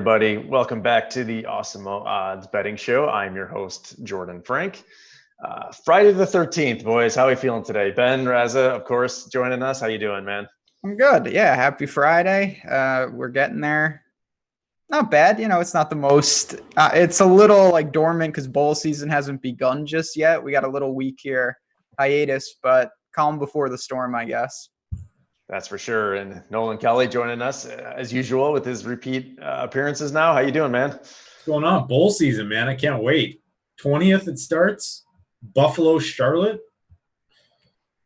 everybody. Welcome back to the Awesemo Odds Betting Show. I'm your host, Jordan Frank. Friday the 13th, boys. How are we feeling today? Ben Raza, of course, joining us. How you doing, man? I'm good. Yeah, happy Friday. We're getting there. Not bad. It's not the most. It's a little like dormant because bowl season hasn't begun just yet. We got a little week here, hiatus, but calm before the storm, I guess. That's for sure. And Nolan Kelly joining us as usual with his repeat appearances now. How you doing, man? What's going on? Bowl season, man. I can't wait. 20th it starts. Buffalo, Charlotte.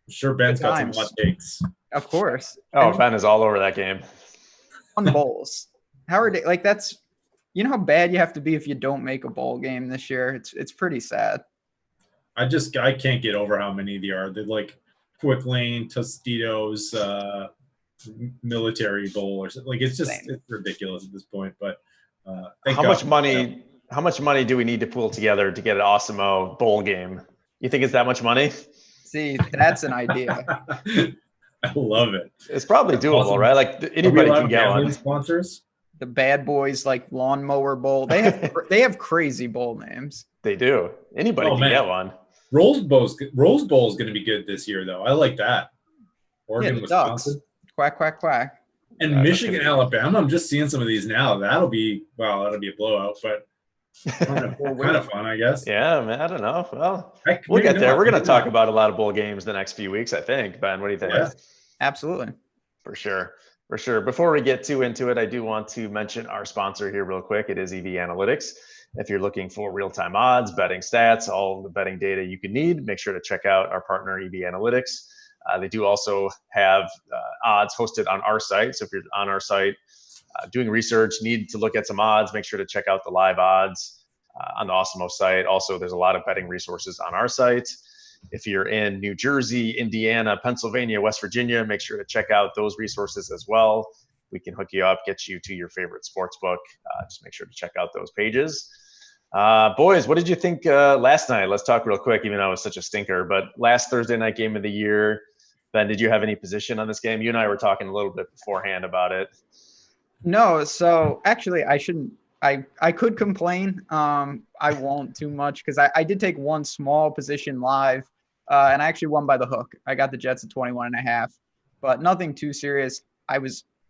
I'm sure Ben's got some hot takes. Of course. Oh, Ben is all over that game. On bowls. How are they? Like that's, how bad you have to be if you don't make a bowl game this year. It's pretty sad. I can't get over how many there are. They're like Quick Lane, Tostitos, Military Bowl or something. Like it's ridiculous at this point. But how much money do we need to pull together to get an Awesemo bowl game? You think it's that much money? See, that's an idea. I love it. It's probably doable, awesome. Right? Like anybody can get one. Sponsors. The Bad Boys like Lawnmower Bowl. They have crazy bowl names. They do. Anybody can get one. Rose Bowl is going to be good this year, though. I like that. Oregon, Wisconsin. Ducks. Quack, quack, quack. And Michigan, Alabama. I'm just seeing some of these now. That'll be a blowout, but kind of fun, I guess. Yeah, man. I don't know. Well, we'll get there. We're going to talk about a lot of bowl games the next few weeks, I think. Ben, what do you think? Yeah. Absolutely. For sure. Before we get too into it, I do want to mention our sponsor here real quick. It is EV Analytics. If you're looking for real-time odds, betting stats, all the betting data you can need, make sure to check out our partner, EV Analytics. They do also have odds hosted on our site. So if you're on our site doing research, need to look at some odds, make sure to check out the live odds on the Awesemo site. Also, there's a lot of betting resources on our site. If you're in New Jersey, Indiana, Pennsylvania, West Virginia, make sure to check out those resources as well. We can hook you up, get you to your favorite sports book. Just make sure to check out those pages. Boys, what did you think last night? Let's talk real quick, even though it was such a stinker. But last Thursday night game of the year, Ben, did you have any position on this game? You and I were talking a little bit beforehand about it. No, so actually I shouldn't. I could complain. I won't too much because I did take one small position live, and I actually won by the hook. I got the Jets at 21.5, but nothing too serious.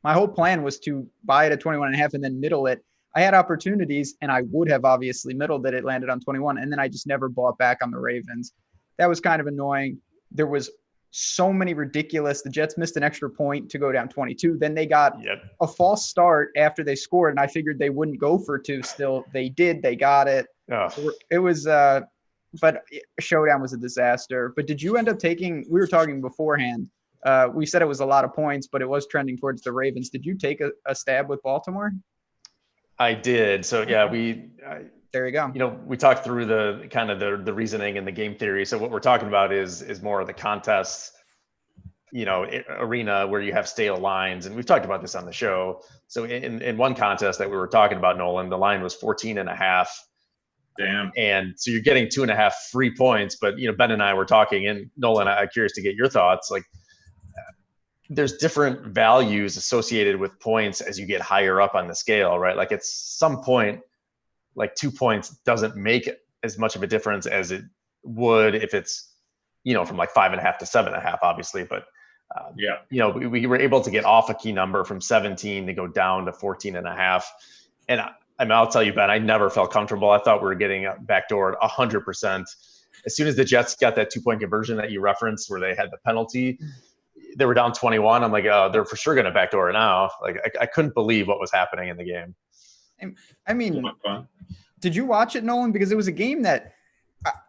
My whole plan was to buy it at 21.5 and then middle it. I had opportunities, and I would have obviously middled it. It landed on 21, and then I just never bought back on the Ravens. That was kind of annoying. There was so many ridiculous. The Jets missed an extra point to go down 22. Then they got a false start after they scored, and I figured they wouldn't go for two. Still, they did. They got it. Oh. It was but showdown was a disaster. But did you end up taking – we were talking beforehand. We said it was a lot of points, but it was trending towards the Ravens. Did you take a stab with Baltimore? I did. So, yeah, there you go. We talked through the kind of the reasoning and the game theory. So what we're talking about is more of the contest, arena where you have stale lines. And we've talked about this on the show. So in one contest that we were talking about, Nolan, the line was 14.5. Damn. And so you're getting 2.5 free points. But, Ben and I were talking, and Nolan, I'm curious to get your thoughts. Like, there's different values associated with points as you get higher up on the scale, right? Like at some point, like 2 points doesn't make as much of a difference as it would if it's, from like 5.5 to 7.5, obviously. But, we were able to get off a key number from 17 to go down to 14.5. And I'll tell you, Ben, I never felt comfortable. I thought we were getting backdoored 100%. As soon as the Jets got that 2-point conversion that you referenced where they had the penalty, they were down 21. I'm like, oh, they're for sure going to backdoor it now. Like, I couldn't believe what was happening in the game. I mean, did you watch it, Nolan? Because it was a game that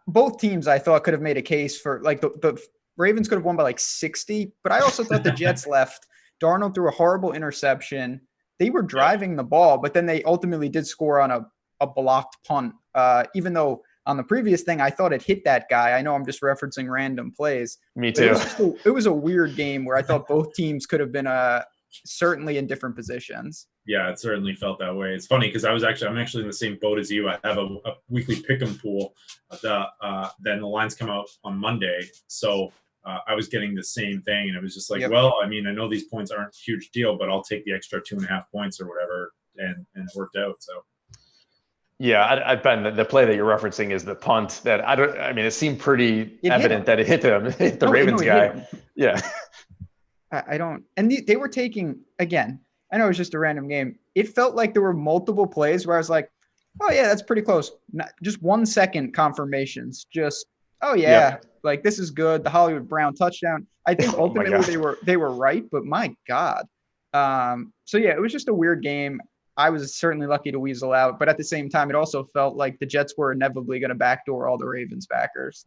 both teams, I thought, could have made a case for. Like, the Ravens could have won by like 60. But I also thought the Jets left. Darnold threw a horrible interception. They were driving the ball, but then they ultimately did score on a blocked punt, even though – on the previous thing, I thought it hit that guy. I know I'm just referencing random plays. Me too. It was a weird game where I thought both teams could have been certainly in different positions. Yeah, it certainly felt that way. It's funny because I'm actually in the same boat as you. I have a weekly pick'em pool. Then the lines come out on Monday, so I was getting the same thing, and it was just like, well, I mean, I know these points aren't a huge deal, but I'll take the extra 2.5 points or whatever and it worked out. So. Yeah, I bet the play that you're referencing is the punt that I mean, it seemed pretty evident that it hit him, hit the Ravens guy. Yeah. I don't, and they were taking, again, I know it was just a random game. It felt like there were multiple plays where I was like, oh yeah, that's pretty close. Not, just 1 second confirmations. Just, oh yeah, like this is good. The Hollywood Brown touchdown. I think ultimately they were right, but my God. So yeah, it was just a weird game. I was certainly lucky to weasel out, but at the same time, it also felt like the Jets were inevitably going to backdoor all the Ravens backers.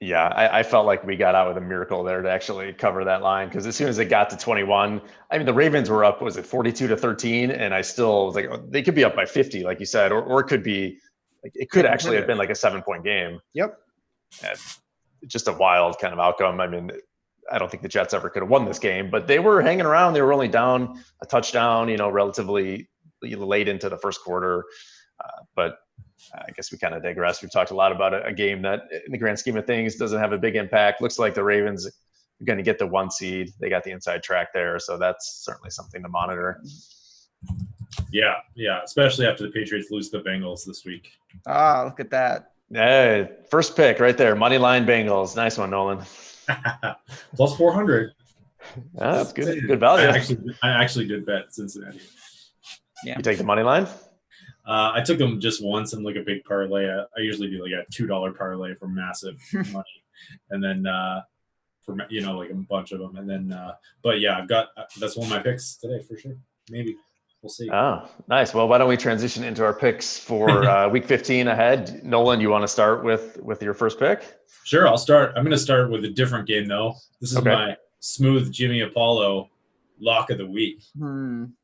Yeah, I felt like we got out with a miracle there to actually cover that line, because as soon as it got to 21, I mean, the Ravens were up, was it 42-13? And I still was like, oh, they could be up by 50, like you said, or it could be, like, it could actually have been like a 7-point game. Yep. And just a wild kind of outcome. I mean, I don't think the Jets ever could have won this game, but they were hanging around. They were only down a touchdown, relatively late into the first quarter. But I guess we kind of digress. We've talked a lot about a game that, in the grand scheme of things, doesn't have a big impact. Looks like the Ravens are going to get the 1 seed. They got the inside track there, so that's certainly something to monitor. Yeah, especially after the Patriots lose the Bengals this week. Ah, look at that. Hey, first pick right there, money line Bengals. Nice one, Nolan. Plus 400. Yeah, that's good. Good value. I actually did bet Cincinnati. Yeah. You take the money line? I took them just once in like a big parlay. I usually do like a $2 parlay for massive money, and then for like a bunch of them, and then but yeah, I've got that's one of my picks today for sure. Maybe we'll see. Oh, nice. Well, why don't we transition into our picks for week 15 ahead? Nolan, you want to start with your first pick? Sure, I'll start. I'm going to start with a different game though. This is my smooth Jimmy Apollo lock of the week, and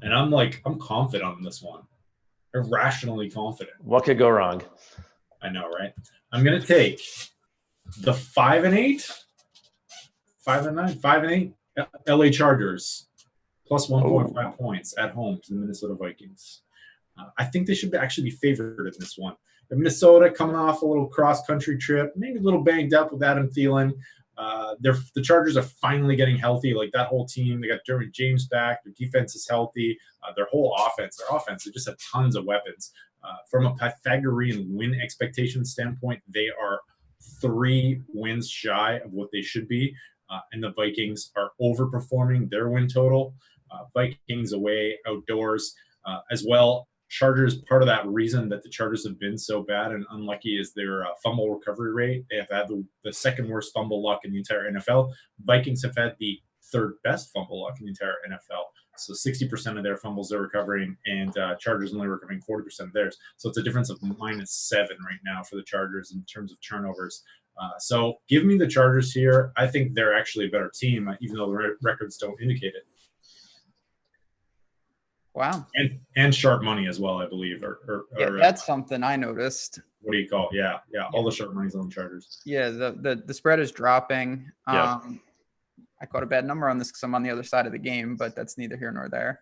I'm confident on this one. Irrationally confident. What could go wrong? I know, right? I'm going to take the 5-8 LA Chargers plus 1.5 points at home to the Minnesota Vikings. I think they should actually be favored in this one. Minnesota coming off a little cross-country trip, maybe a little banged up with Adam Thielen. The Chargers are finally getting healthy. Like that whole team, they got Derwin James back. Their defense is healthy. Their offense, they just have tons of weapons. From a Pythagorean win expectation standpoint, they are 3 wins shy of what they should be. And the Vikings are overperforming their win total. Vikings away, outdoors as well. Chargers, part of that reason that the Chargers have been so bad and unlucky is their fumble recovery rate. They have had the second worst fumble luck in the entire NFL. Vikings have had the 3rd best fumble luck in the entire NFL. So 60% of their fumbles they're recovering, and Chargers only recovering 40% of theirs. So it's a difference of -7 right now for the Chargers in terms of turnovers. So give me the Chargers here. I think they're actually a better team, even though the records don't indicate it. Wow. And sharp money as well, I believe. That's something I noticed. What do you call it? Yeah. All the sharp money's on the Chargers. Yeah, the spread is dropping. Yeah. I caught a bad number on this because I'm on the other side of the game, but that's neither here nor there.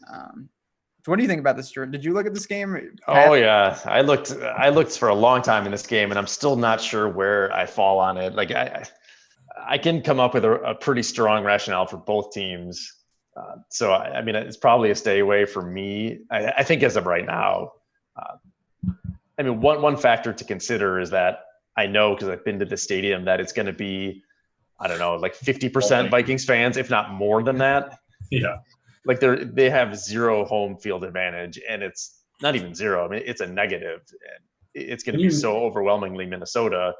So what do you think about this, Jordan? Did you look at this game? Oh yeah, I looked for a long time in this game, and I'm still not sure where I fall on it. Like I can come up with a pretty strong rationale for both teams. So I mean, it's probably a stay away for me. I think as of right now. I mean, one factor to consider is that I know, because I've been to the stadium, that it's going to be, I don't know, like 50% Vikings fans, if not more than that. Yeah. Like they have 0 home field advantage, and it's not even 0. I mean, it's a negative. It's going to be so overwhelmingly Minnesota.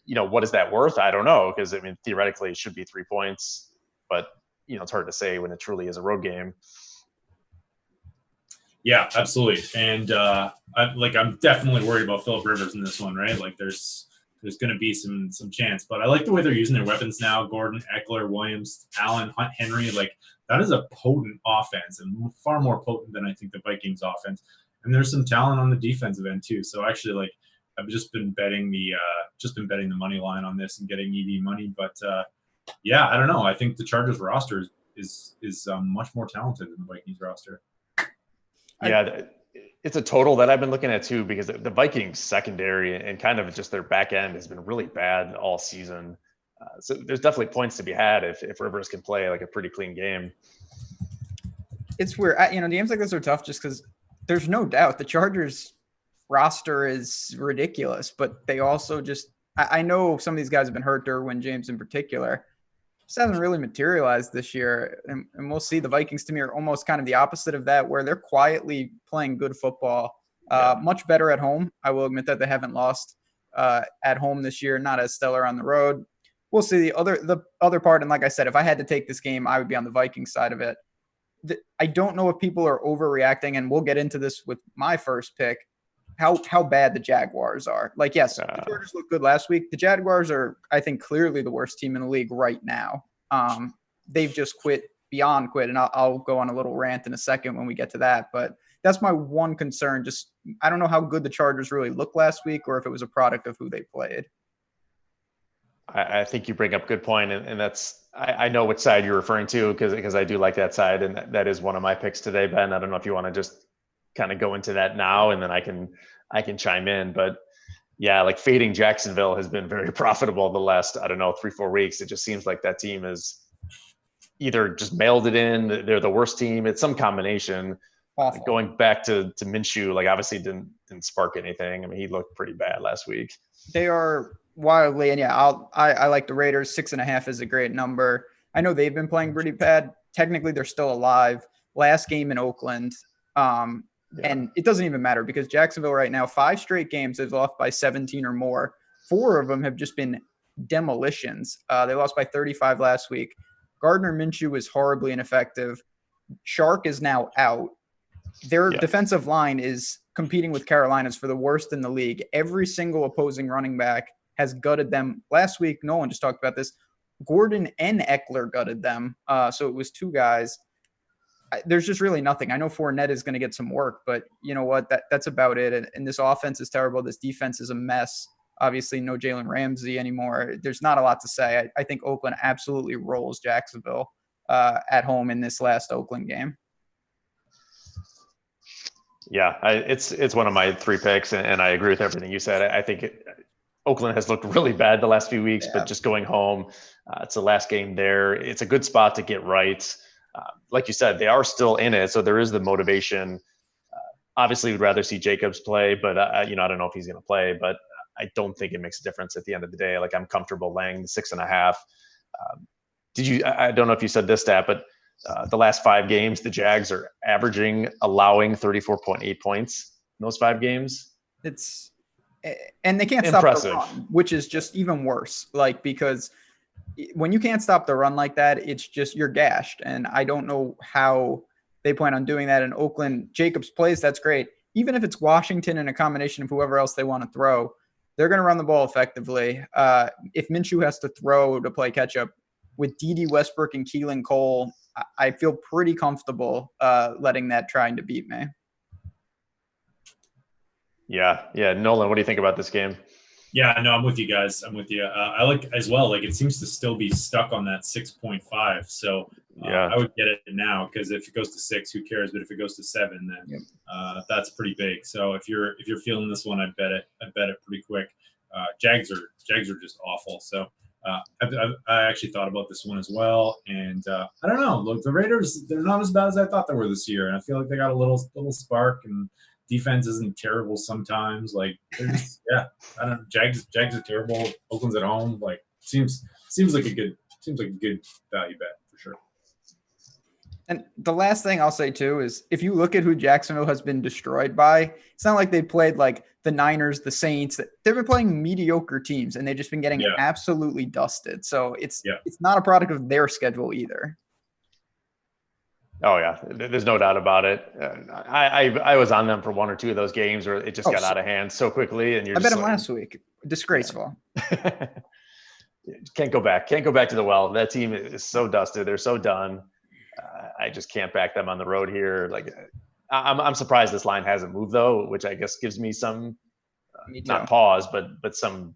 What is that worth? I don't know, because I mean, theoretically, it should be 3 points, but it's hard to say when it truly is a road game. Yeah, absolutely. And I'm definitely worried about Phillip Rivers in this one, right? Like there's going to be some chance, but I like the way they're using their weapons now. Gordon, Eckler, Williams, Allen, Hunt, Henry, like that is a potent offense, and far more potent than I think the Vikings offense. And there's some talent on the defensive end too. So actually, like I've just been betting the money line on this and getting EV money. But yeah, I don't know. I think the Chargers roster is much more talented than the Vikings roster. Yeah, it's a total that I've been looking at too, because the Vikings secondary and kind of just their back end has been really bad all season. So there's definitely points to be had if Rivers can play like a pretty clean game. it's weird. Games like this are tough just because there's no doubt the Chargers roster is ridiculous, but they also just I know some of these guys have been hurt, Derwin James in particular. Just hasn't really materialized this year. And we'll see. The Vikings to me are almost kind of the opposite of that, where they're quietly playing good football. Much better at home. I will admit that they haven't lost at home this year, not as stellar on the road. We'll see the other part. And like I said, if I had to take this game, I would be on the Vikings side of it. I don't know if people are overreacting, and we'll get into this with my first pick, how bad the Jaguars are. Like, yes, the Chargers looked good last week. The Jaguars are, I think, clearly the worst team in the league right now. They've just quit, and I'll go on a little rant in a second when we get to that. But that's my one concern. Just I don't know how good the Chargers really looked last week, or if it was a product of who they played. I think you bring up a good point, and that's I know which side you're referring to because I do like that side, and that is one of my picks today, Ben. I don't know if you want to just kind of go into that now, and then I can chime in. But yeah, like fading Jacksonville has been very profitable the last 3-4 weeks. It just seems like that team is either just mailed it in, they're the worst team. It's some combination. Going back to Minshew, like obviously didn't spark anything. I mean, he looked pretty bad last week. They are wildly, and yeah, I like the Raiders. 6.5 is a great number. I know they've been playing pretty bad. Technically, they're still alive. Last game in Oakland, and it doesn't even matter because Jacksonville right now, 5 straight games they've lost by 17 or more. 4 of them have just been demolitions. They lost by 35 last week. Gardner Minshew is horribly ineffective. Shark is now out. Their defensive line is competing with Carolina's for the worst in the league. Every single opposing running back has gutted them. Last week, Nolan just talked about this. Gordon and Eckler gutted them. So it was 2 guys. There's just really nothing. I know Fournette is going to get some work, but you know what? That's about it. And this offense is terrible. This defense is a mess. Obviously, no Jalen Ramsey anymore. There's not a lot to say. I think Oakland absolutely rolls Jacksonville at home in this last Oakland game. Yeah, it's one of my 3 picks, and I agree with everything you said. I think Oakland has looked really bad the last few weeks, but just going home, it's the last game there. It's a good spot to get right. Like you said, they are still in it, so there is the motivation. Obviously, we'd rather see Jacobs play, but I don't know if he's going to play. But I don't think it makes a difference at the end of the day. Like I'm comfortable laying the 6.5. I don't know if you said this stat, but the last 5 games, the Jags are allowing 34.8 points in those 5 games. And they can't stop the run, which is just even worse. Like, because when you can't stop the run like that, it's just you're gashed. And I don't know how they plan on doing that in Oakland. Jacobs plays, that's great. Even if it's Washington and a combination of whoever else they want to throw, they're going to run the ball effectively. If Minshew has to throw to play catch up with Dede Westbrook and Keelan Cole, I feel pretty comfortable letting that trying to beat me. Yeah. Nolan, what do you think about this game? Yeah, no, I'm with you guys. I'm with you. I like as well. Like it seems to still be stuck on that 6.5. So I would get it now because if it goes to 6, who cares? But if it goes to 7, then that's pretty big. So if you're feeling this one, I'd bet it pretty quick. Jags are just awful. So I actually thought about this one as well, and I don't know. Look, the Raiders, they're not as bad as I thought they were this year, and I feel like they got a little spark, and defense isn't terrible sometimes. Like, they're just, I don't know. Jags are terrible. Oakland's at home. Like, seems like a good value bet for sure. And the last thing I'll say too is if you look at who Jacksonville has been destroyed by, it's not like they played like the Niners, the Saints. They've been playing mediocre teams, and they've just been getting absolutely dusted. So it's not a product of their schedule either. Oh yeah, there's no doubt about it. I was on them for 1 or 2 of those games where it just got out of hand so quickly, and I bet them last week. Disgraceful. Can't go back to the well. That team is so dusted. They're so done. I just can't back them on the road here. Like, I'm surprised this line hasn't moved though, which I guess gives me some not pause, but some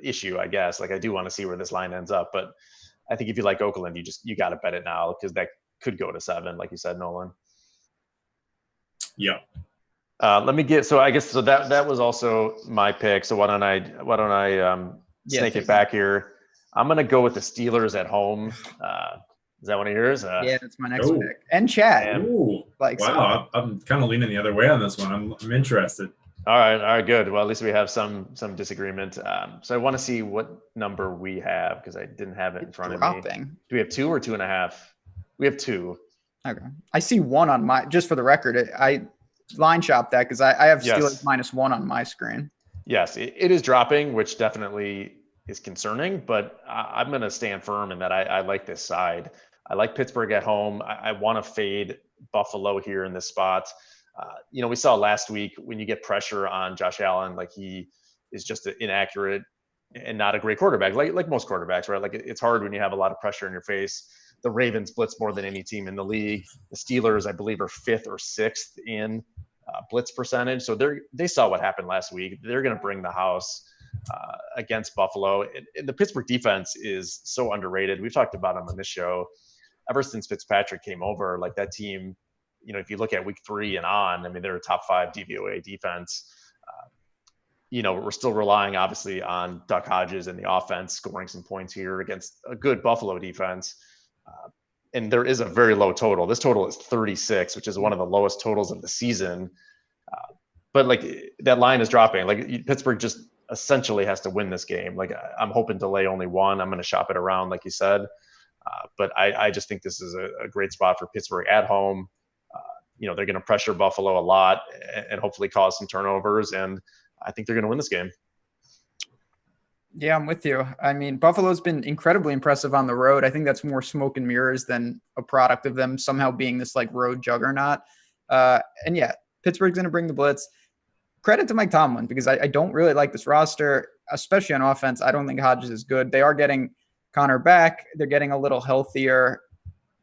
issue, I guess. Like, I do want to see where this line ends up, but I think if you like Oakland, you got to bet it now because that could go to 7, like you said, Nolan. Yeah. Let me get so that was also my pick. So why don't I snake it back here? I'm gonna go with the Steelers at home. Is that one of yours? Yeah, that's my next pick. And Chad. Like, so, Wow, I'm kind of leaning the other way on this one. I'm interested. All right, good. Well, at least we have some disagreement. So I want to see what number we have because I didn't have it in it's front of me. dropping. Do we have 2 or 2.5? We have 2. Okay. I see 1 on my, just for the record, I line shop that because I have Steelers -1 on my screen. Yes, it is dropping, which definitely is concerning, but I'm going to stand firm in that I like this side. I like Pittsburgh at home. I want to fade Buffalo here in this spot. We saw last week when you get pressure on Josh Allen, like he is just inaccurate and not a great quarterback, like most quarterbacks, right? Like it's hard when you have a lot of pressure in your face. The Ravens blitz more than any team in the league. The Steelers, I believe, are 5th or 6th in blitz percentage. So they saw what happened last week. They're going to bring the house against Buffalo. And the Pittsburgh defense is so underrated. We've talked about them on this show. Ever since Fitzpatrick came over, like that team, if you look at week 3 and on, I mean, they're a top 5 DVOA defense. We're still relying obviously on Duck Hodges and the offense scoring some points here against a good Buffalo defense. And there is a very low total. This total is 36, which is one of the lowest totals of the season. But like that line is dropping. Like Pittsburgh just essentially has to win this game. Like I'm hoping to lay only 1. I'm going to shop it around, like you said. But I just think this is a great spot for Pittsburgh at home. They're going to pressure Buffalo a lot and hopefully cause some turnovers. And I think they're going to win this game. Yeah, I'm with you. I mean, Buffalo's been incredibly impressive on the road. I think that's more smoke and mirrors than a product of them somehow being this like road juggernaut. And yeah, Pittsburgh's going to bring the blitz. Credit to Mike Tomlin because I don't really like this roster, especially on offense. I don't think Hodges is good. They are getting Connor back. They're getting a little healthier,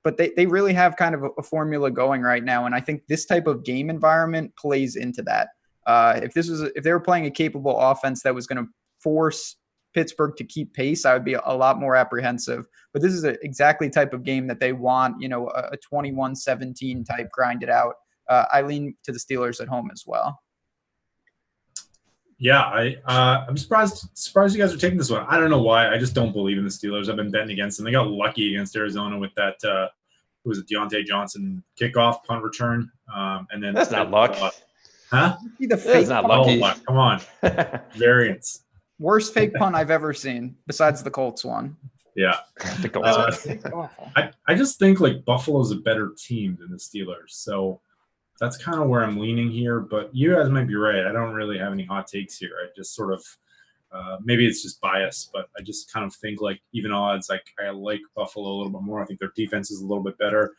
but they really have kind of a formula going right now. And I think this type of game environment plays into that. If they were playing a capable offense that was going to force Pittsburgh to keep pace, I would be a lot more apprehensive. But this is exactly type of game that they want, a 21-17 type grind it out. I lean to the Steelers at home as well. Yeah, I'm surprised you guys are taking this one. I don't know why. I just don't believe in the Steelers. I've been betting against them. They got lucky against Arizona with that who was it, Deontay Johnson kickoff punt return. And then that's not luck. Huh? That's not lucky. Luck. Come on. Variance. Worst fake punt I've ever seen, besides the Colts one. Yeah. The Colts. I just think like Buffalo's a better team than the Steelers. So that's kind of where I'm leaning here. But you guys might be right. I don't really have any hot takes here. I just sort of maybe it's just bias, but I just kind of think like even odds, like I like Buffalo a little bit more. I think their defense is a little bit better.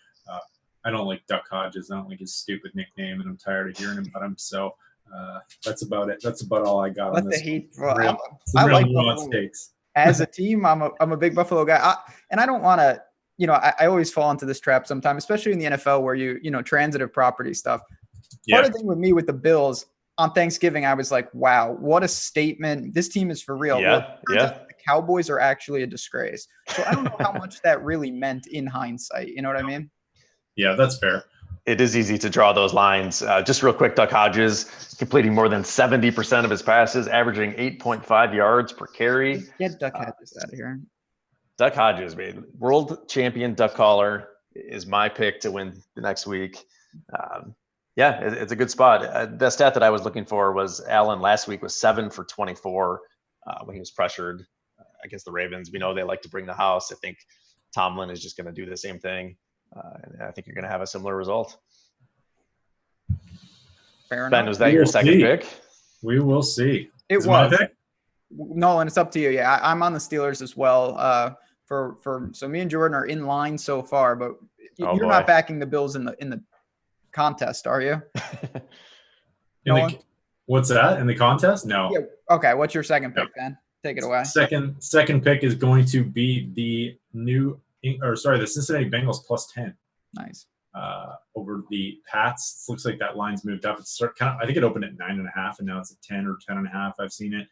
I don't like Duck Hodges. I don't like his stupid nickname, and I'm tired of hearing about him. So that's about it. That's about all I got on this. I like Buffalo. Takes. As a team, I'm a big Buffalo guy, and I don't want to. I always fall into this trap sometimes, especially in the NFL where transitive property stuff. Part of the thing with me with the Bills on Thanksgiving, I was like, wow, what a statement. This team is for real. Yeah. The Cowboys are actually a disgrace. So I don't know how much that really meant in hindsight. You know what I mean? Yeah, that's fair. It is easy to draw those lines. Just real quick, Duck Hodges completing more than 70% of his passes, averaging 8.5 yards per carry. Get Duck Hodges out of here. Duck Hodges, man, world champion duck caller is my pick to win the next week. It's a good spot. The stat that I was looking for was Allen last week was 7 for 24 when he was pressured against the Ravens. We know they like to bring the house. I think Tomlin is just going to do the same thing. And I think you're going to have a similar result. Fair Ben, enough. was that your second pick? We will see. It was. Nolan, it's up to you. Yeah, I'm on the Steelers as well. So me and Jordan are in line so far, but you're not backing the Bills in the contest, are you? What's that in the contest? No. Yeah. Okay. What's your second pick, Ben? Take it away. Second pick is going to be the Cincinnati Bengals +10. Nice. Over the Pats. It looks like that line's moved up. I think it opened at 9.5, and now it's at 10 or 10.5. I've seen it.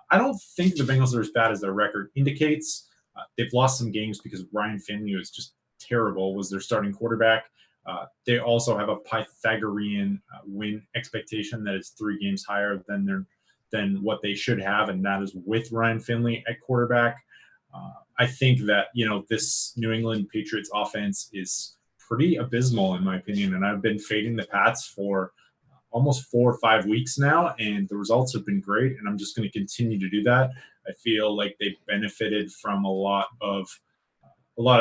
I don't think the Bengals are as bad as their record indicates. They've lost some games because Ryan Finley was just terrible, was their starting quarterback. They also have a Pythagorean win expectation that is 3 games higher than what they should have, and that is with Ryan Finley at quarterback. I think that this New England Patriots offense is pretty abysmal in my opinion, and I've been fading the Pats for almost 4 or 5 weeks now, and the results have been great, and I'm just going to continue to do that. I feel like they've benefited from a lot of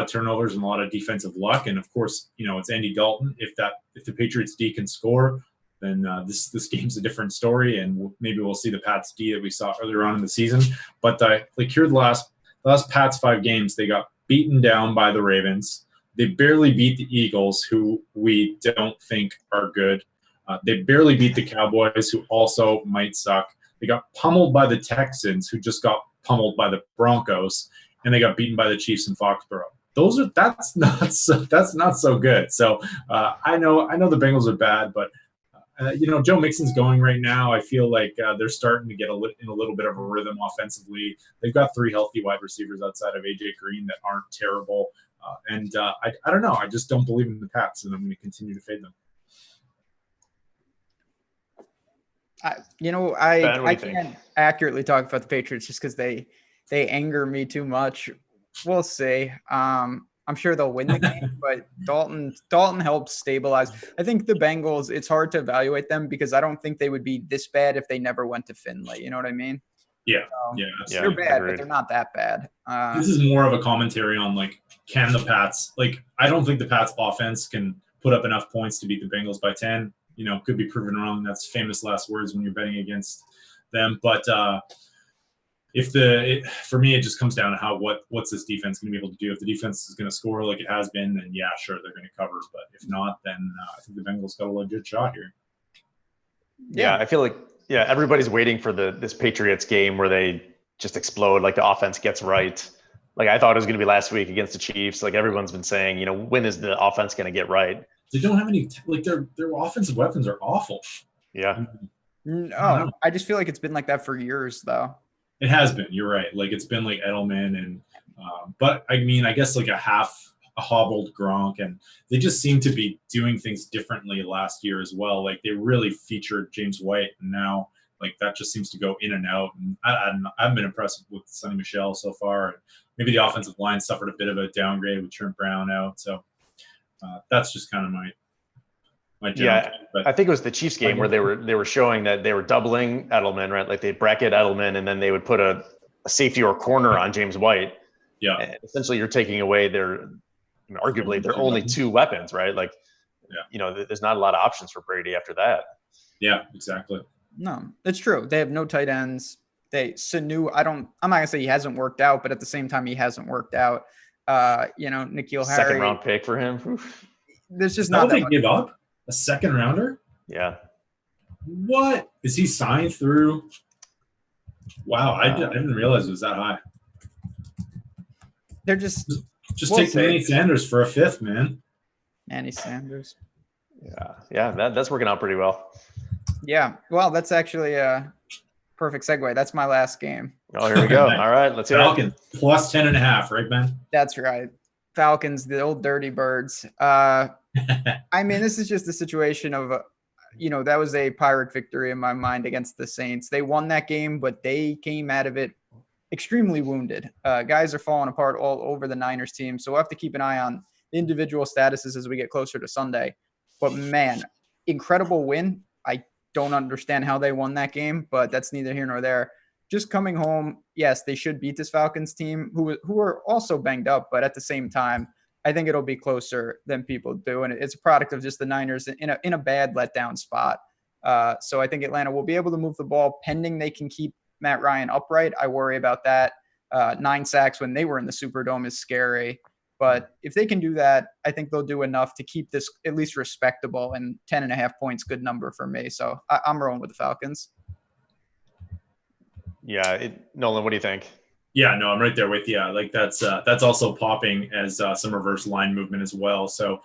turnovers and a lot of defensive luck, and of course, it's Andy Dalton. If the Patriots D can score, then this game's a different story, and maybe we'll see the Pats D that we saw earlier on in the season. But here the last Pats 5 games, they got beaten down by the Ravens. They barely beat the Eagles, who we don't think are good. They barely beat the Cowboys, who also might suck. They got pummeled by the Texans, who just got pummeled by the Broncos, and they got beaten by the Chiefs in Foxborough. That's not so good. So I know the Bengals are bad, but Joe Mixon's going right now. I feel like they're starting to get in a little bit of a rhythm offensively. They've got 3 healthy wide receivers outside of AJ Green that aren't terrible. And I don't know. I just don't believe in the Pats, and I'm going to continue to fade them. I can't accurately talk about the Patriots just because they anger me too much. We'll see. I'm sure they'll win the game, but Dalton helps stabilize. I think the Bengals, it's hard to evaluate them because I don't think they would be this bad if they never went to Finley. You know what I mean? Yeah. So they're bad, but they're not that bad. This is more of a commentary on can the Pats, I don't think the Pats offense can put up enough points to beat the Bengals by 10. Could be proven wrong. That's famous last words when you're betting against them. But for me, it just comes down to what's this defense going to be able to do. If the defense is going to score like it has been, then yeah, sure, they're going to cover. But if not, then I think the Bengals got a legit shot here. Yeah, I feel like everybody's waiting for this Patriots game where they just explode, like the offense gets right. Like I thought it was going to be last week against the Chiefs. Like everyone's been saying, when is the offense going to get right? They don't have any their offensive weapons are awful. Yeah. No, I just feel like it's been like that for years, though. It has been. You're right. It's been like Edelman and, but I mean, I guess a hobbled Gronk, and they just seem to be doing things differently last year as well. They really featured James White, and now that just seems to go in and out. And I haven't been impressed with Sonny Michel so far. Maybe the offensive line suffered a bit of a downgrade with Trent Brown out. So that's just kind of my yeah. But I think it was the Chiefs game where they were showing that they were doubling Edelman, right? Like they bracket Edelman, and then they would put a safety or corner on James White. Yeah. And essentially, you're taking away arguably their only 2 weapons, right? There's not a lot of options for Brady after that. Yeah, exactly. No, it's true. They have no tight ends. Sanu, I'm not gonna say he hasn't worked out, but at the same time, he hasn't worked out. N'Keal Harry, 2nd round pick for him. Oof. There's just not that much. Give up a 2nd rounder. Yeah. What is he signed through? Wow, I didn't realize it was that high. They're just take Manny Sanders for a 5th, man. Manny Sanders. Yeah, that's working out pretty well. Yeah, well, that's actually a perfect segue. That's my last game. Oh, here we go. All right, let's hear Falcons plus 10.5, right, Ben? That's right. Falcons, the old dirty birds. I mean, this is just a situation of, that was a Pirate victory in my mind against the Saints. They won that game, but they came out of it extremely wounded. Guys are falling apart all over the Niners team, so we'll have to keep an eye on individual statuses as we get closer to Sunday. But man, incredible win. I don't understand how they won that game, but that's neither here nor there. Just coming home, yes, they should beat this Falcons team who are also banged up, but at the same time, I think it'll be closer than people do, and it's a product of just the Niners in a bad letdown spot. So I think Atlanta will be able to move the ball, pending they can keep Matt Ryan upright. I worry about that. 9 sacks when they were in the Superdome is scary, but if they can do that, I think they'll do enough to keep this at least respectable, and 10.5 points, good number for me. So I'm rolling with the Falcons. Yeah, Nolan, what do you think? Yeah, no, I'm right there with you. That's also popping as some reverse line movement as well. So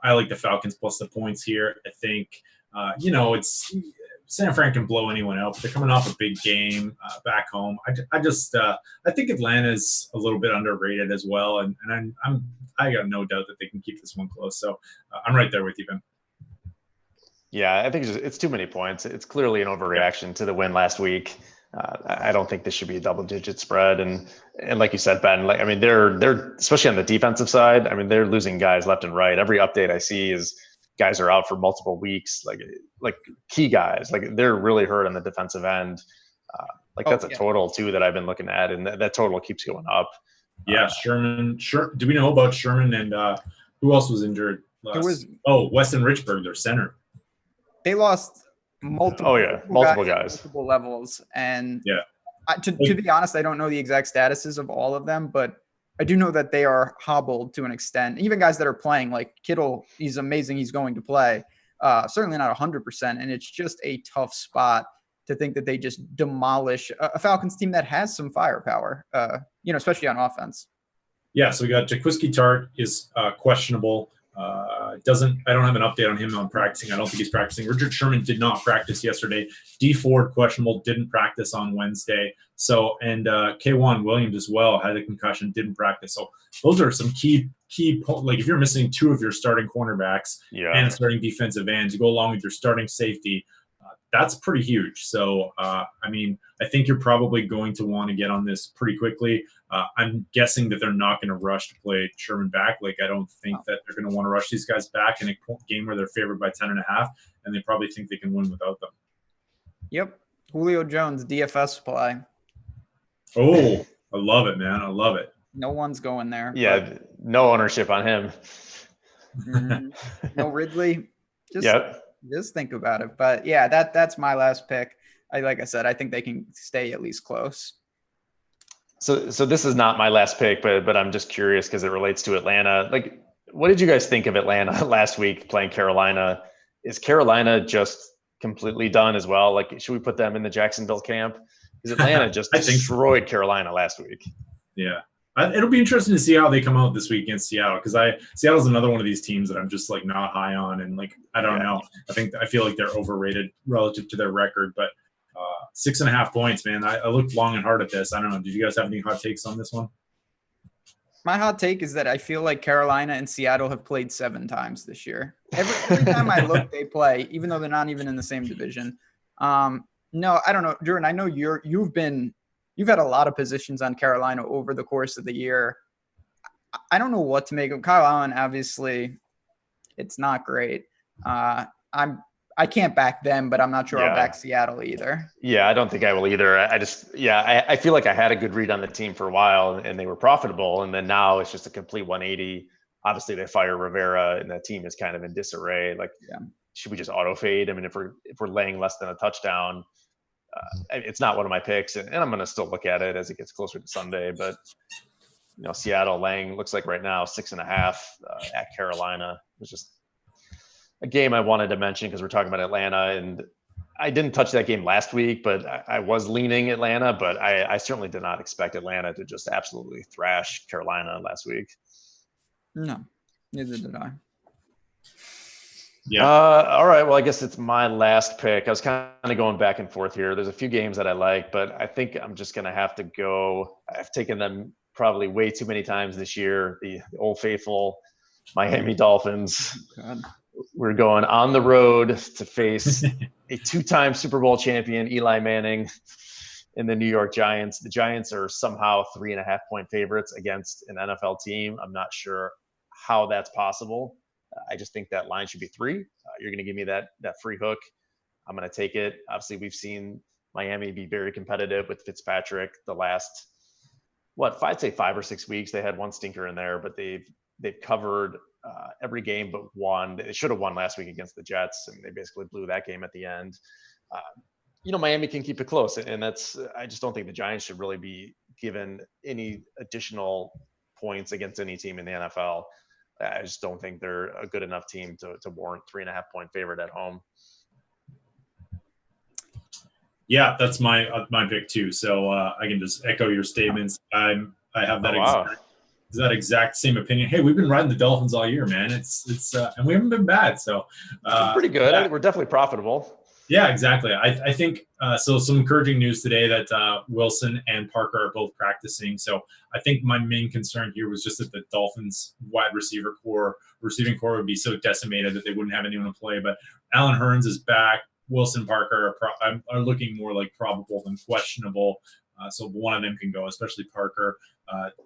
I like the Falcons plus the points here. I think it's San Fran can blow anyone out. But they're coming off a big game back home. I think Atlanta's a little bit underrated as well, and I got no doubt that they can keep this one close. So I'm right there with you, Ben. Yeah, I think it's too many points. It's clearly an overreaction to the win last week. I don't think this should be a double-digit spread. And like you said, Ben, like I mean, they're especially on the defensive side. I mean, they're losing guys left and right. Every update I see is guys are out for multiple weeks, like key guys. Like they're really hurt on the defensive end. That's a total too that I've been looking at, and that total keeps going up. Yeah, Sherman. Do we know about Sherman and who else was injured? Weston Richburg, their center. They lost multiple guys. Multiple levels. And to be honest, I don't know the exact statuses of all of them, but I do know that they are hobbled to an extent. Even guys that are playing, like Kittle, he's amazing. He's going to play. Certainly not 100%. And it's just a tough spot to think that they just demolish a Falcons team that has some firepower, especially on offense. Yeah, so we got Jaquiski Tart is questionable. I don't have an update on him on practicing. I don't think he's practicing. Richard Sherman did not practice yesterday. D Ford questionable, didn't practice on Wednesday. So and K1 Williams as well had a concussion, didn't practice. So those are some key like if you're missing two of your starting cornerbacks and starting defensive ends, you go along with your starting safety. That's pretty huge. So, I think you're probably going to want to get on this pretty quickly. I'm guessing that they're not going to rush to play Sherman back. Like, I don't think that they're going to want to rush these guys back in a game where they're favored by 10.5, and they probably think they can win without them. Yep. Julio Jones, DFS play. Oh, I love it, man. I love it. No one's going there. Yeah, no ownership on him. No Ridley. Just think about it. But yeah, that's my last pick. Like I said, I think they can stay at least close. So this is not my last pick, but I'm just curious because it relates to Atlanta. Like, what did you guys think of Atlanta last week playing Carolina? Is Carolina just completely done as well? Like, should we put them in the Jacksonville camp? Because Atlanta just destroyed Carolina last week. Yeah. It'll be interesting to see how they come out this week against Seattle, because Seattle's another one of these teams that I'm just like not high on, and like I don't know. I feel like they're overrated relative to their record, but 6.5 points, man. I looked long and hard at this. I don't know. Did you guys have any hot takes on this one? My hot take is that I feel like Carolina and Seattle have played 7 times this year. Every time I look, they play, even though they're not even in the same division. No, I don't know, Jordan. I know you've had a lot of positions on Carolina over the course of the year. I don't know what to make of Kyle Allen. Obviously, it's not great. I can't back them, but I'm not sure I'll back Seattle either. Yeah, I don't think I will either. I feel like I had a good read on the team for a while, and they were profitable, and then now it's just a complete 180. Obviously, they fire Rivera, and that team is kind of in disarray. Like, should we just auto fade? I mean, if we're laying less than a touchdown. It's not one of my picks, and I'm going to still look at it as it gets closer to Sunday. But Seattle laying looks like right now 6.5 at Carolina. It was just a game I wanted to mention because we're talking about Atlanta, and I didn't touch that game last week, but I was leaning Atlanta. But I certainly did not expect Atlanta to just absolutely thrash Carolina last week. No, neither did I. Yeah. All right. Well, I guess it's my last pick. I was kind of going back and forth here. There's a few games that I like, but I think I'm just going to have to go. I've taken them probably way too many times this year. The old faithful Miami Dolphins. God. We're going on the road to face a 2-time Super Bowl champion, Eli Manning, and the New York Giants. The Giants are somehow 3.5-point favorites against an NFL team. I'm not sure how that's possible. I just think that line should be 3. You're going to give me that free hook. I'm going to take it. Obviously, we've seen Miami be very competitive with Fitzpatrick the last, I'd say 5 or 6 weeks. They had one stinker in there, but they've covered every game but one. They should have won last week against the Jets, and they basically blew that game at the end. Miami can keep it close, and I just don't think the Giants should really be given any additional points against any team in the NFL. I just don't think they're a good enough team to warrant 3.5-point favorite at home. Yeah, that's my pick too. So I can just echo your statements. I have that exact same opinion. Hey, we've been riding the Dolphins all year, man. It's and we haven't been bad. So pretty good. We're definitely profitable. Yeah, exactly. I think so. Some encouraging news today that Wilson and Parker are both practicing. So I think my main concern here was just that the Dolphins receiving core would be so decimated that they wouldn't have anyone to play. But Allen Hurns is back. Wilson, Parker are looking more like probable than questionable. So one of them can go, especially Parker.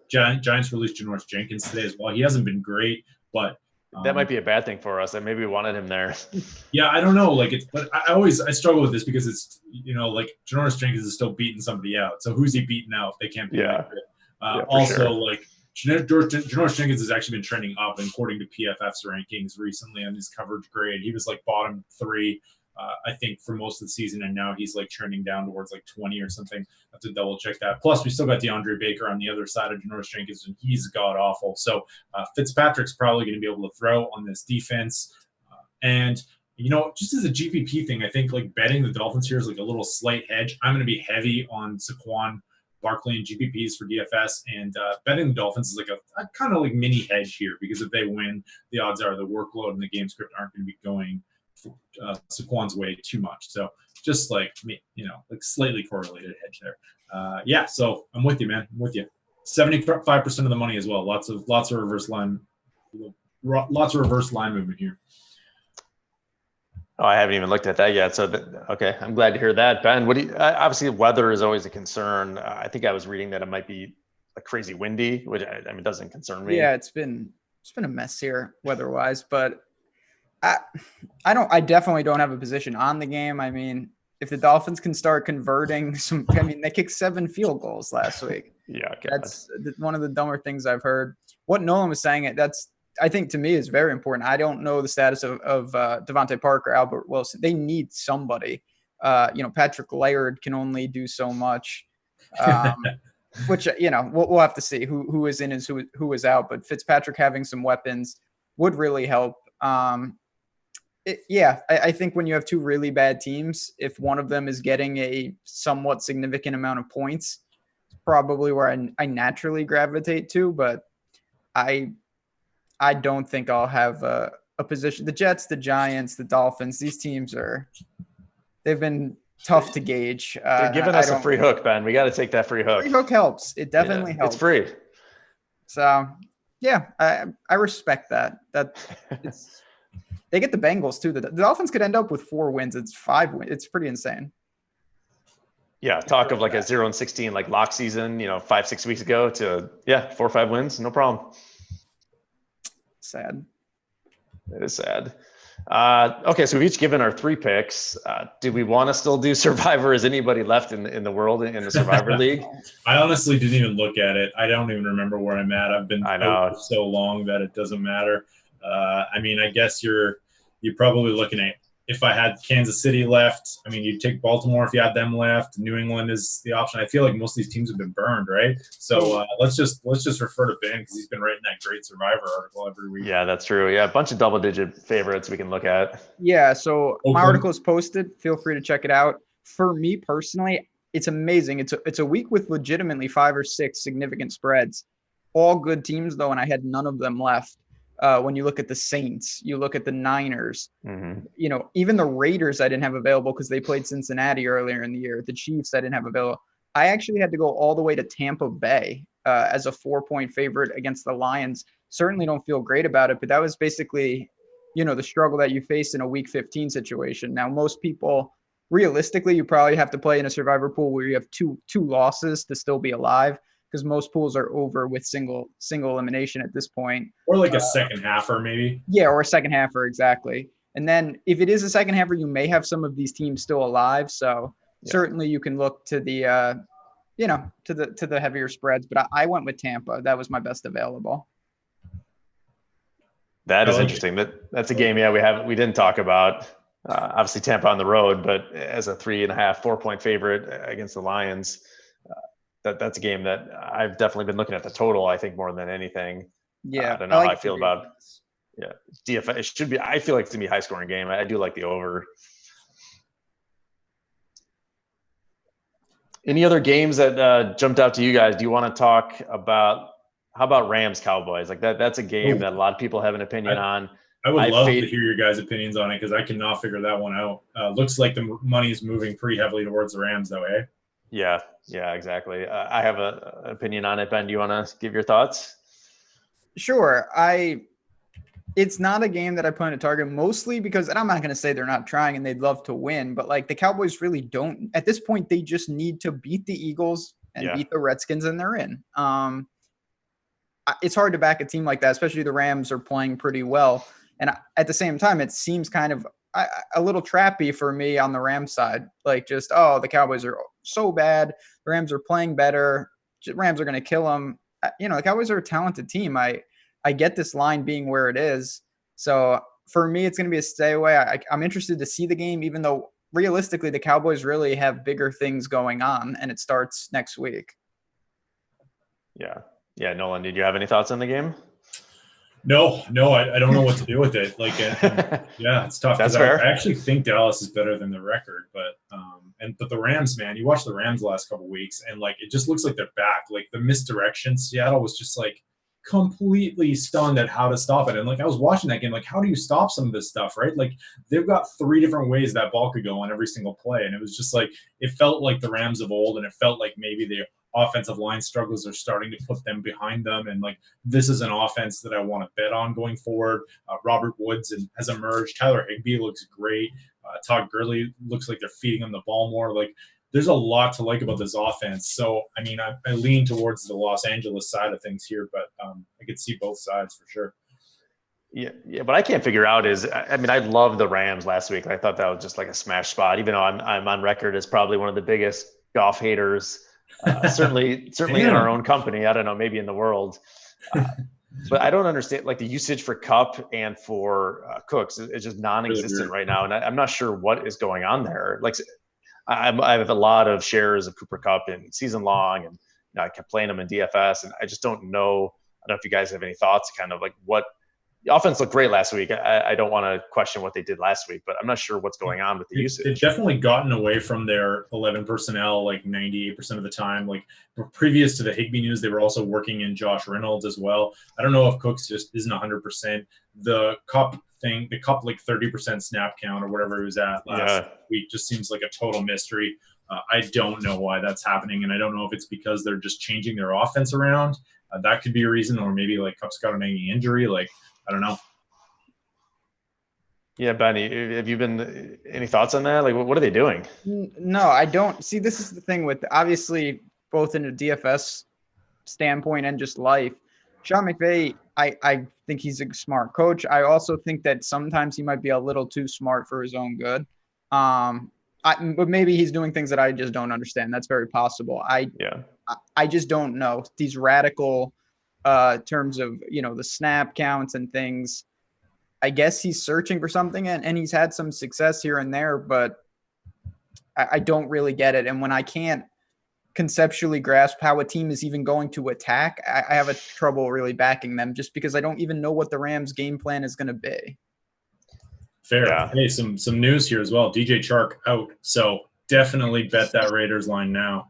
Giants released Janoris Jenkins today as well. He hasn't been great, but that might be a bad thing for us. That maybe we wanted him there. Yeah, I don't know. But I struggle with this because it's like Janoris Jenkins is still beating somebody out. So who's he beating out? They can't be. Also, sure. Like Janoris Jenkins has actually been trending up, according to PFF's rankings recently on his coverage grade. He was like bottom 3. I think for most of the season, and now he's like trending down towards like 20 or something. I have to double check that. Plus, we still got DeAndre Baker on the other side of Janoris Jenkins, and he's god awful. So Fitzpatrick's probably going to be able to throw on this defense. And just as a GPP thing, I think like betting the Dolphins here is like a little slight hedge. I'm going to be heavy on Saquon Barkley and GPPs for DFS, and betting the Dolphins is like a kind of like mini hedge here, because if they win, the odds are the workload and the game script aren't going to be going Saquon's way too much. So just like slightly correlated hedge there. So I'm with you, man. I'm with you. 75% of the money as well. Lots of reverse line movement here. Oh, I haven't even looked at that yet. So, okay, I'm glad to hear that, Ben. Obviously, weather is always a concern. I think I was reading that it might be crazy windy, which I mean doesn't concern me. Yeah, it's been a mess here weather-wise, but I definitely don't have a position on the game. I mean, if the Dolphins can start converting they kicked 7 field goals last week. Yeah, God. That's one of the dumber things I've heard. What Nolan was saying, I think to me is very important. I don't know the status of Devontae Parker, Albert Wilson. They need somebody. Patrick Laird can only do so much, which we'll have to see who is in and who is out. But Fitzpatrick having some weapons would really help. I think when you have 2 really bad teams, if one of them is getting a somewhat significant amount of points, it's probably where I naturally gravitate to. But I don't think I'll have a position. The Jets, the Giants, the Dolphins, these teams they've been tough to gauge. They're giving us a free hook, Ben. We got to take that free hook. Free hook helps. It definitely helps. It's free. So, yeah, I respect that. They get the Bengals too. The Dolphins could end up with 4 wins. It's 5 wins. It's pretty insane. Yeah, talk of like a 0-16 like lock season, 5-6 weeks ago to 4 or 5 wins, no problem. Sad. It is sad. Okay, so we've each given our 3 picks. Do we want to still do Survivor? Is anybody left in the world in the Survivor League? I honestly didn't even look at it. I don't even remember where I'm at. I've been out for so long that it doesn't matter. I mean, I guess you're probably looking at, if I had Kansas City left, I mean, you'd take Baltimore if you had them left. New England is the option. I feel like most of these teams have been burned, right? So let's just refer to Ben, because he's been writing that great Survivor article every week. Yeah, that's true. Yeah, a bunch of double-digit favorites we can look at. Yeah, so my article is posted. Feel free to check it out. For me personally, it's amazing. It's a week with legitimately 5 or 6 significant spreads. All good teams, though, and I had none of them left. When you look at the Saints, you look at the Niners, even the Raiders I didn't have available because they played Cincinnati earlier in the year. The Chiefs I didn't have available. I actually had to go all the way to Tampa Bay as a 4-point favorite against the Lions. Certainly don't feel great about it, but that was basically, the struggle that you face in a Week 15 situation. Now, most people, realistically, you probably have to play in a Survivor pool where you have two losses to still be alive, because most pools are over with single elimination at this point. Or like a second halfer, maybe. Yeah, or a second halfer, exactly. And then if it is a second halfer, you may have some of these teams still alive. So certainly you can look to the, to the heavier spreads. But I went with Tampa. That was my best available. That is interesting. That's a game, we didn't talk about. Obviously Tampa on the road, but as a 3.5, 4-point favorite against the Lions. That's a game that I've definitely been looking at the total, I think, more than anything. Yeah. I don't know how I feel about DFS. It should be, I feel like it's going to be a high scoring game. I do like the over. Any other games that jumped out to you guys? Do you want to talk about, how about Rams Cowboys? Like that's a game that a lot of people have an opinion on. I would love to hear your guys' opinions on it, because I cannot figure that one out. Looks like the money is moving pretty heavily towards the Rams, though, eh? Yeah, exactly. I have an opinion on it. Ben, do you want to give your thoughts? Sure. It's not a game that I put in a target, mostly because, and I'm not going to say they're not trying and they'd love to win, but like the Cowboys really don't. At this point, they just need to beat the Eagles and beat the Redskins, and they're in. It's hard to back a team like that, especially the Rams are playing pretty well. And at the same time, it seems kind of a little trappy for me on the Rams side. Like just, the Cowboys are so bad. The Rams are playing better. The Rams are going to kill them. The Cowboys are a talented team. I get this line being where it is. So for me, it's going to be a stay away. I'm interested to see the game, even though realistically the Cowboys really have bigger things going on, and it starts next week. Yeah, Nolan, did you have any thoughts on the game? No, I don't know what to do with it. Like, it's tough. That's fair. I actually think Dallas is better than the record, but the Rams, man, you watch the Rams the last couple of weeks, and like it just looks like they're back. Like the misdirection, Seattle was just like completely stunned at how to stop it. And like I was watching that game, like how do you stop some of this stuff, right? Like they've got 3 different ways that ball could go on every single play, and it was just like it felt like the Rams of old, and it felt like maybe the offensive line struggles are starting to put them behind them. And like, this is an offense that I want to bet on going forward. Robert Woods has emerged. Tyler Higbee looks great. Todd Gurley looks like they're feeding him the ball more. Like there's a lot to like about this offense. So, I mean, I lean towards the Los Angeles side of things here, but I could see both sides for sure. Yeah. What I can't figure out is, I mean, I love the Rams last week. I thought that was just like a smash spot, even though I'm on record as probably one of the biggest Goff haters. Certainly in our own company. I don't know, maybe in the world. But I don't understand, like the usage for Kupp and for Cooks is just non-existent right now. And I'm not sure what is going on there. Like I have a lot of shares of Cooper Kupp in season long, and I kept playing them in DFS, and I just don't know. I don't know if you guys have any thoughts, kind of like what the offense looked great last week. I don't want to question what they did last week, but I'm not sure what's going on with the usage. They've definitely gotten away from their 11 personnel like 98% of the time. Like previous to the Higbee news, they were also working in Josh Reynolds as well. I don't know if Cooks just isn't 100%. The Kupp thing, the Kupp like 30% snap count or whatever it was at last week just seems like a total mystery. I don't know why that's happening, and I don't know if it's because they're just changing their offense around. That could be a reason, or maybe like Kupp's got an injury. Like, I don't know. Yeah, Benny, have you been any thoughts on that? Like, what are they doing? No, I don't. See, this is the thing with obviously both in a DFS standpoint and just life. Sean McVay, I think he's a smart coach. I also think that sometimes he might be a little too smart for his own good. But maybe he's doing things that I just don't understand. That's very possible. I just don't know these radical terms of, the snap counts and things. I guess he's searching for something, and he's had some success here and there, but I don't really get it. And when I can't conceptually grasp how a team is even going to attack, I have a trouble really backing them, just because I don't even know what the Rams game plan is going to be. Fair. Yeah. Hey, some news here as well. DJ Chark out. So definitely bet that Raiders line now.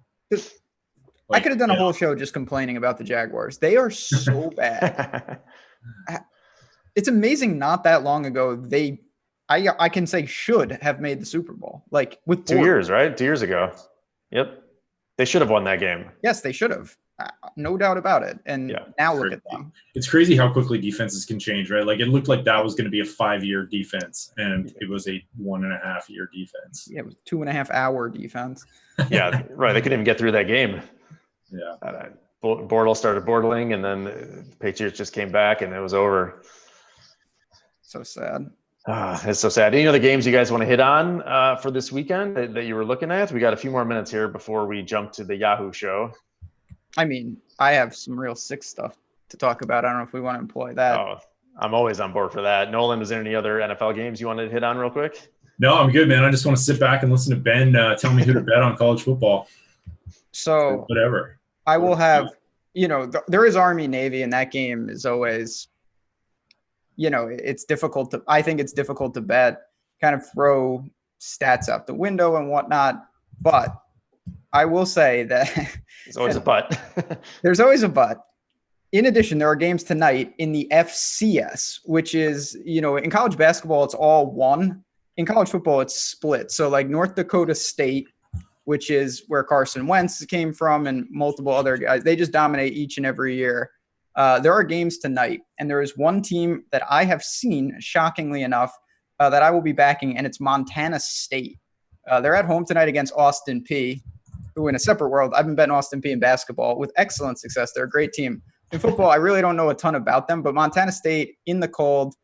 I could have done a whole show just complaining about the Jaguars. They are so bad. It's amazing. Not that long ago, I can say should have made the Super Bowl. Like with 2 years, right? 2 years ago. Yep. They should have won that game. Yes, they should have. No doubt about it. And now look at them. It's crazy how quickly defenses can change, right? Like it looked like that was going to be a 5-year defense, and it was a 1.5-year defense. Yeah, it was 2.5-hour defense. Yeah, right. They couldn't even get through that game. Yeah. Bortles started bortling, and then the Patriots just came back, and it was over. So sad. It's so sad. Any other games you guys want to hit on for this weekend that you were looking at? We got a few more minutes here before we jump to the Yahoo show. I mean, I have some real sick stuff to talk about. I don't know if we want to employ that. Oh, I'm always on board for that. Nolan, is there any other NFL games you wanted to hit on real quick? No, I'm good, man. I just want to sit back and listen to Ben tell me who to bet on college football. So whatever. I will have, there is Army Navy, and that game is always, it's difficult I think it's difficult to bet, kind of throw stats out the window and whatnot. But I will say that there's always a but. There's always a but. In addition, there are games tonight in the FCS, which is, in college basketball, it's all one. In college football, it's split. So like North Dakota State, which is where Carson Wentz came from, and multiple other guys, they just dominate each and every year. There are games tonight, and there is one team that I have seen, shockingly enough, that I will be backing, and it's Montana State. They're at home tonight against Austin Peay, who in a separate world, I've been betting Austin Peay in basketball with excellent success. They're a great team. In football, I really don't know a ton about them, but Montana State in the cold,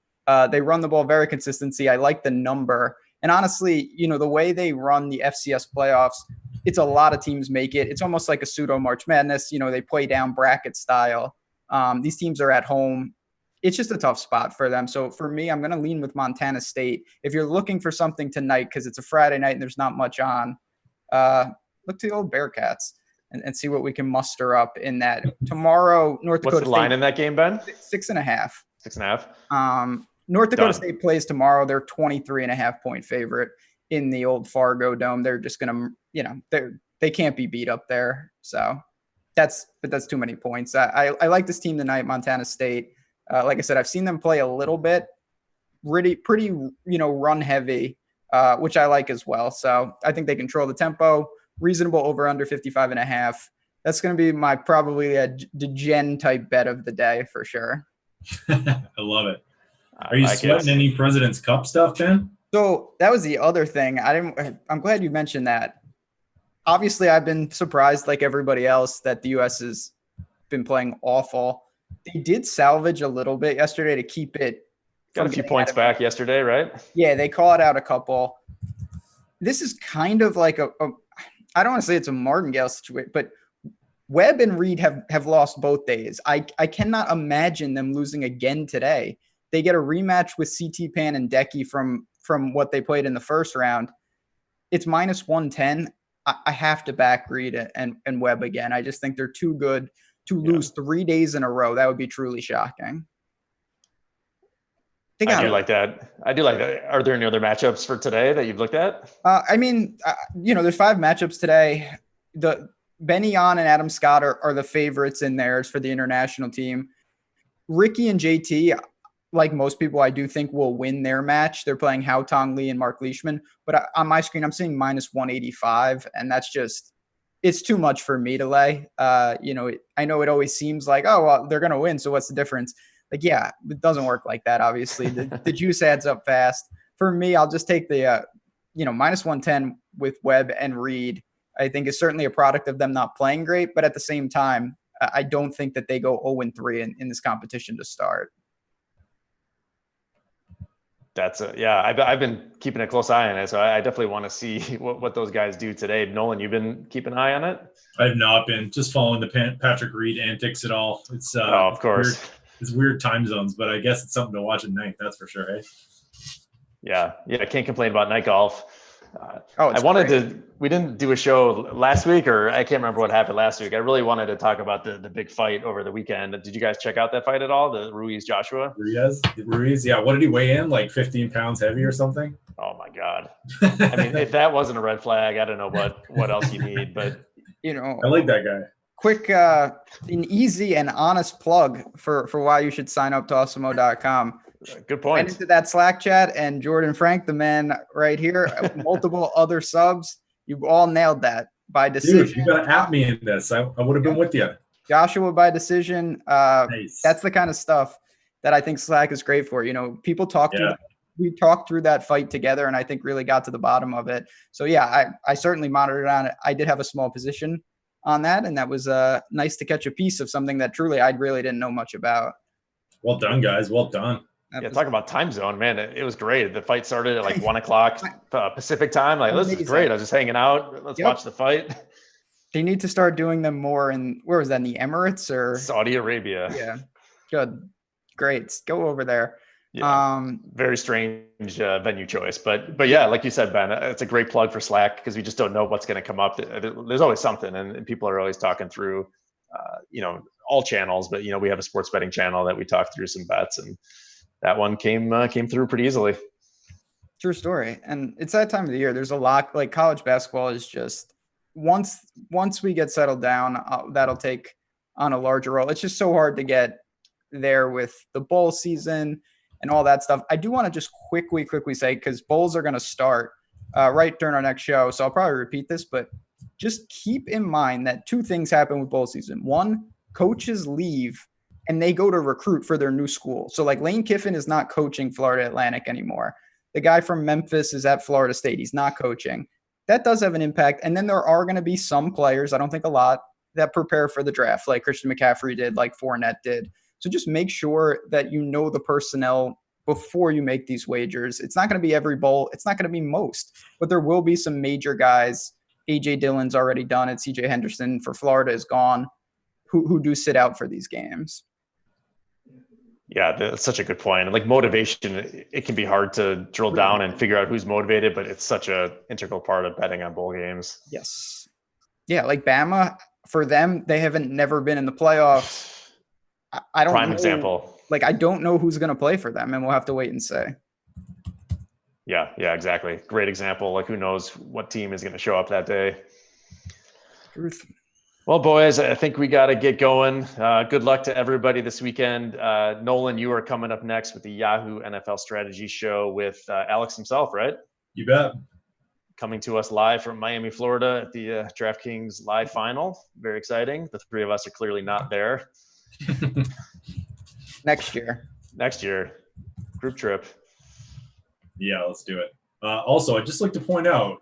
they run the ball very consistency. I like the number. And honestly, the way they run the FCS playoffs, it's a lot of teams make it. It's almost like a pseudo March Madness. They play down bracket style. These teams are at home. It's just a tough spot for them. So for me, I'm going to lean with Montana State. If you're looking for something tonight, because it's a Friday night and there's not much on, look to the old Bearcats and see what we can muster up in that. Tomorrow, North Dakota What's the line in that game, Ben? 6.5. 6.5. North Dakota State plays tomorrow. They're 23.5-point favorite in the old Fargo Dome. They're just going to, they can't be beat up there. So that's too many points. I like this team tonight, Montana State. Like I said, I've seen them play a little bit, pretty run heavy, which I like as well. So I think they control the tempo. Reasonable over under 55.5. That's going to be my probably a degen type bet of the day for sure. I love it. Are you sweating any President's Cup stuff, Ben? So that was the other thing. I'm glad you mentioned that. Obviously, I've been surprised, like everybody else, that the U.S. has been playing awful. They did salvage a little bit yesterday to keep it. Got a few points back yesterday, right? Yeah, they called out a couple. This is kind of like I don't want to say it's a martingale situation, but Webb and Reed have lost both days. I cannot imagine them losing again today. They get a rematch with CT Pan and Decky from what they played in the first round. It's minus 110. I have to back Reed and Webb again. I just think they're too good to lose 3 days in a row. That would be truly shocking. I do like that. Are there any other matchups for today that you've looked at? There's 5 matchups today. The Benny On and Adam Scott are the favorites in theirs for the international team. Ricky and JT, like most people, I do think will win their match. They're playing Hao Tong Lee and Mark Leishman. But on my screen, I'm seeing minus 185, and that's just it's too much for me to lay. I know it always seems like, oh, well, they're going to win, so what's the difference? Like, yeah, it doesn't work like that, obviously. The juice adds up fast. For me, I'll just take the, minus 110 with Webb and Reed. I think is certainly a product of them not playing great, but at the same time, I don't think that they go 0-3 in this competition to start. I've been keeping a close eye on it, so I definitely want to see what those guys do today. Nolan, you've been keeping an eye on it? I have not been just following the Patrick Reed antics at all. It's of course. It's weird time zones, but I guess it's something to watch at night. That's for sure. Eh? Yeah. I can't complain about night golf. Great. We didn't do a show last week, or I can't remember what happened last week. I really wanted to talk about the big fight over the weekend. Did you guys check out that fight at all? The Ruiz Joshua? Ruiz. Yeah. What did he weigh in? Like 15 pounds heavy or something? Oh my God. I mean, if that wasn't a red flag, I don't know what else you need, but I like that guy. Quick, an easy and honest plug for why you should sign up to Awesemo.com. Good point. Went into that Slack chat, and Jordan Frank, the man right here, multiple other subs. You've all nailed that by decision. Dude, you got to app me in this. I would have been with you. Joshua by decision. Nice. That's the kind of stuff that I think Slack is great for. People talk through. We talked through that fight together, and I think really got to the bottom of it. So yeah, I certainly monitored on it. I did have a small position on that, and that was nice to catch a piece of something that truly I really didn't know much about. Well done, guys. Well done. Talk about time zone, man. It was great. The fight started at like 1:00 Pacific time. Like, this is great. I was just hanging out. Let's watch the fight. They need to start doing them more where was that, in the Emirates or Saudi Arabia? Yeah. Good. Great. Go over there. Yeah. Very strange venue choice, but yeah, like you said, Ben, it's a great plug for Slack because we just don't know what's going to come up. There's always something, and people are always talking through, all channels. But we have a sports betting channel that we talk through some bets, and that one came through pretty easily. True story, and it's that time of the year. There's a lot. Like college basketball is just once we get settled down, that'll take on a larger role. It's just so hard to get there with the bowl season and all that stuff. I do want to just quickly say, because bowls are going to start right during our next show, so I'll probably repeat this, but just keep in mind that 2 things happen with bowl season. 1, coaches leave and they go to recruit for their new school. So like Lane Kiffin is not coaching Florida Atlantic anymore. The guy from Memphis is at Florida State. He's not coaching. That does have an impact. And then there are going to be some players, I don't think a lot, that prepare for the draft, like Christian McCaffrey did, like Fournette did. So just make sure that you know the personnel before you make these wagers. It's not going to be every bowl. It's not going to be most, but there will be some major guys. A.J. Dillon's already done it. C.J. Henderson for Florida is gone, who do sit out for these games. Yeah, that's such a good point. Like motivation, it can be hard to drill down and figure out who's motivated, but it's such a integral part of betting on bowl games. Yes. Yeah, like Bama, for them, they haven't never been in the playoffs. I don't know. Prime example. Like, I don't know who's going to play for them, and we'll have to wait and see. Yeah, exactly. Great example. Like, who knows what team is going to show up that day. Truth. Well, boys, I think we got to get going. Good luck to everybody this weekend. Nolan, you are coming up next with the Yahoo NFL Strategy Show with Alex himself, right? You bet. Coming to us live from Miami, Florida at the DraftKings Live Final. Very exciting. The three of us are clearly not there. Next year. Group trip. Yeah, let's do it. Also, I'd just like to point out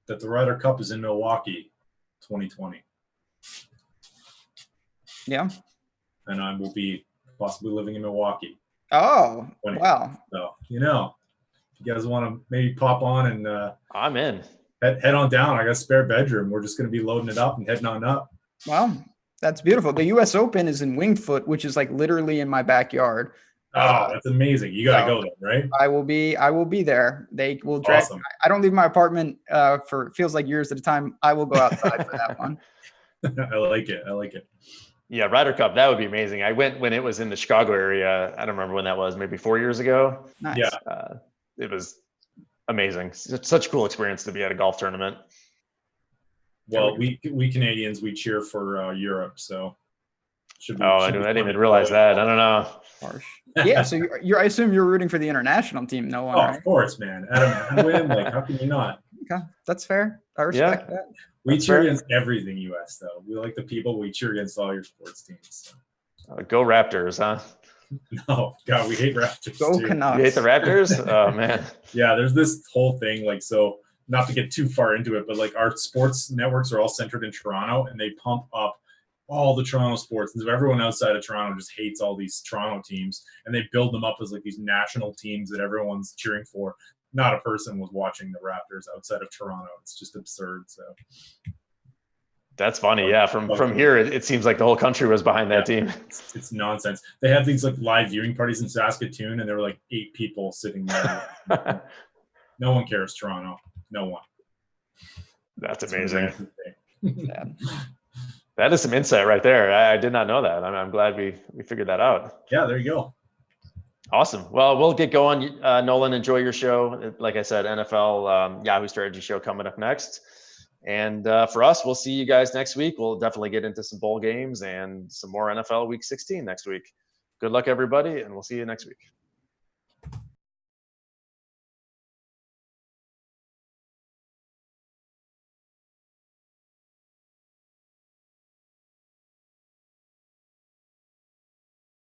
that the Ryder Cup is in Milwaukee 2020. Yeah. And I will be possibly living in Milwaukee. Oh, wow. So, if you guys want to maybe pop on and I'm in. Head on down. I got a spare bedroom. We're just going to be loading it up and heading on up. Wow. That's beautiful. The U.S. Open is in Winged Foot, which is like literally in my backyard. Oh, that's amazing. You got to go there, right? I will be there. They will drag. Awesome. I don't leave my apartment for feels like years at a time. I will go outside for that one. I like it. Yeah, Ryder Cup, that would be amazing. I went when it was in the Chicago area. I don't remember when that was, maybe 4 years ago. Nice. Yeah. It was amazing. Such a cool experience to be at a golf tournament. Well, we Canadians, we cheer for Europe, so. I didn't even realize that. I don't know. Harsh. Yeah, so I assume you're rooting for the international team. No one. Right? Of course, man. Adam Hadwin, like, how can you not? Okay, that's fair. I respect that. We cheer against everything U.S. though. We like the people. We cheer against all your sports teams. So. Go Raptors, huh? No, God, we hate Raptors. Go Canucks. You hate the Raptors? Oh man. Yeah, there's this whole thing, like, so not to get too far into it, but like our sports networks are all centered in Toronto, and they pump up all the Toronto sports. And so everyone outside of Toronto just hates all these Toronto teams, and they build them up as like these national teams that everyone's cheering for. Not a person was watching the Raptors outside of Toronto. It's just absurd. So that's funny. Yeah, from here, it seems like the whole country was behind that team. It's nonsense. They have these like live viewing parties in Saskatoon, and there were like 8 people sitting there. No one cares, Toronto. No one. That's amazing. Yeah. That is some insight right there. I did not know that. I'm glad we figured that out. Yeah, there you go. Awesome. Well, we'll get going. Nolan, enjoy your show. Like I said, NFL Yahoo Strategy Show coming up next. And for us, we'll see you guys next week. We'll definitely get into some bowl games and some more NFL Week 16 next week. Good luck, everybody, and we'll see you next week.